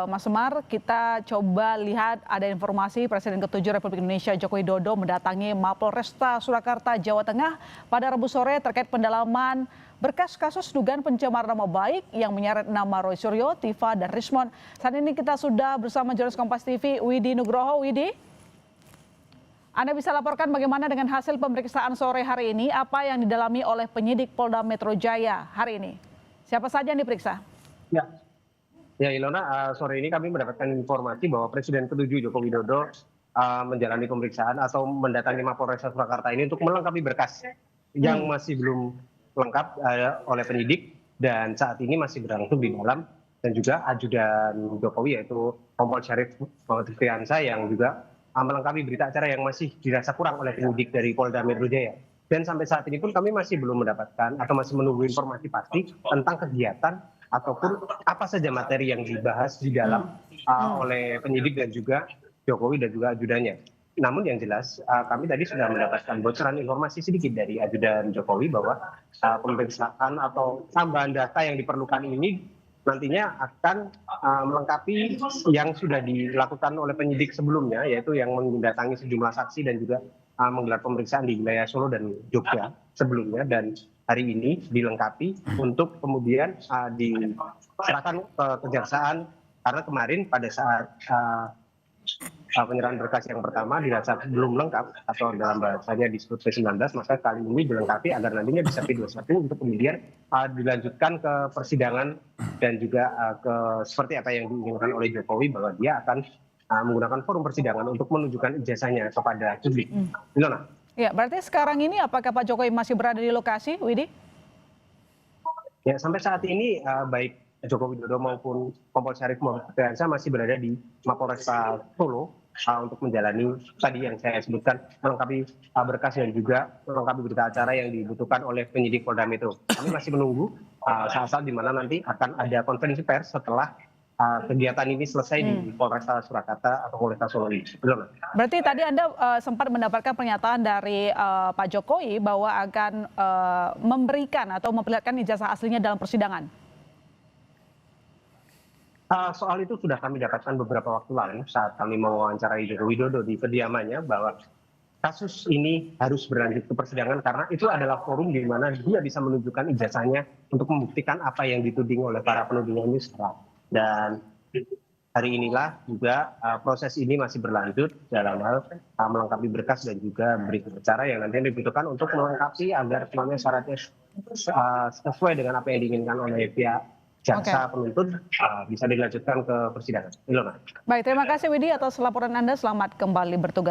Mas Semar, kita coba lihat ada informasi Presiden ke-7 Republik Indonesia Joko Widodo mendatangi Mapolresta Surakarta, Jawa Tengah pada Rabu sore terkait pendalaman berkas kasus dugaan pencemaran nama baik yang menyeret nama Roy Suryo, Tifa, dan Rismon. Saat ini kita sudah bersama jurnalis Kompas TV, Widi Nugroho. Widi, Anda bisa laporkan bagaimana dengan hasil pemeriksaan sore hari ini, apa yang didalami oleh penyidik Polda Metro Jaya hari ini? Siapa saja yang diperiksa? Ya, Ilona, sore ini kami mendapatkan informasi bahwa Presiden ke-7 Joko Widodo menjalani pemeriksaan atau mendatangi Mapolresta Surakarta ini untuk melengkapi berkas yang masih belum lengkap oleh penyidik dan saat ini masih berlangsung di dalam, dan juga ajudan Jokowi yaitu Kompol Syarif Muhammad Fiansa yang juga melengkapi berita acara yang masih dirasa kurang oleh penyidik dari Polda Metro Jaya. Dan sampai saat ini pun kami masih belum mendapatkan atau masih menunggu informasi pasti tentang kegiatan ataupun apa saja materi yang dibahas di dalam oleh penyidik dan juga Jokowi dan juga ajudannya. Namun yang jelas kami tadi sudah mendapatkan bocoran informasi sedikit dari ajudan Jokowi bahwa pemeriksaan atau tambahan data yang diperlukan ini nantinya akan melengkapi yang sudah dilakukan oleh penyidik sebelumnya, yaitu yang mendatangi sejumlah saksi dan juga menggelar pemeriksaan di wilayah Solo dan Jogja sebelumnya, dan hari ini dilengkapi untuk kemudian diserahkan ke kejaksaan, karena kemarin pada saat penyerahan berkas yang pertama dirasa belum lengkap atau dalam bahasanya disebut P19, maka kali ini dilengkapi agar nantinya bisa P21 untuk kemudian dilanjutkan ke persidangan dan juga seperti apa yang diinginkan oleh Jokowi bahwa dia akan menggunakan forum persidangan untuk menunjukkan ijazahnya kepada publik. Ilona. Ya, berarti sekarang ini apakah Pak Jokowi masih berada di lokasi, Widi? Ya, sampai saat ini baik Joko Widodo maupun Kompol Syarif Muhammad Fiansa masih berada di Mapolresta Solo untuk menjalani tadi yang saya sebutkan, melengkapi berkas dan juga melengkapi berita acara yang dibutuhkan oleh penyidik Polda Metro. Kami masih menunggu saat-saat di mana nanti akan ada konferensi pers setelah kegiatan ini selesai di Polresta Surakarta atau Polresta Solo ini. Belum. Berarti tadi Anda sempat mendapatkan pernyataan dari Pak Jokowi bahwa akan memberikan atau memperlihatkan ijazah aslinya dalam persidangan. Soal itu sudah kami dapatkan beberapa waktu lalu saat kami mewawancarai Joko Widodo di kediamannya, bahwa kasus ini harus berlanjut ke persidangan karena itu adalah forum di mana dia bisa menunjukkan ijazahnya untuk membuktikan apa yang dituding oleh para penuding ini sekarang. Dan hari inilah juga proses ini masih berlanjut dalam hal melengkapi berkas dan juga berita acara yang nantinya dibutuhkan untuk melengkapi agar semuanya syaratnya sesuai dengan apa yang diinginkan oleh pihak jaksa penuntut bisa dilanjutkan ke persidangan. Ilona. Baik, terima kasih Widi atas laporan Anda. Selamat kembali bertugas.